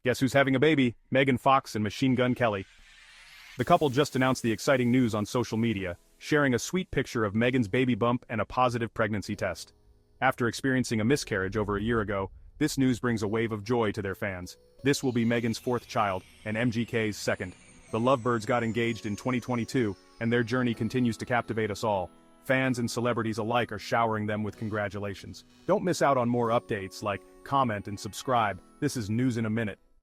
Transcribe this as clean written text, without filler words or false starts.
Guess who's having a baby? Megan Fox and Machine Gun Kelly. The couple just announced the exciting news on social media, sharing a sweet picture of Megan's baby bump and a positive pregnancy test. After experiencing a miscarriage over a year ago, this news brings a wave of joy to their fans. This will be Megan's fourth child, and MGK's second. The lovebirds got engaged in 2022, and their journey continues to captivate us all. Fans and celebrities alike are showering them with congratulations. Don't miss out on more updates, like comment and subscribe. This is News in a Minute.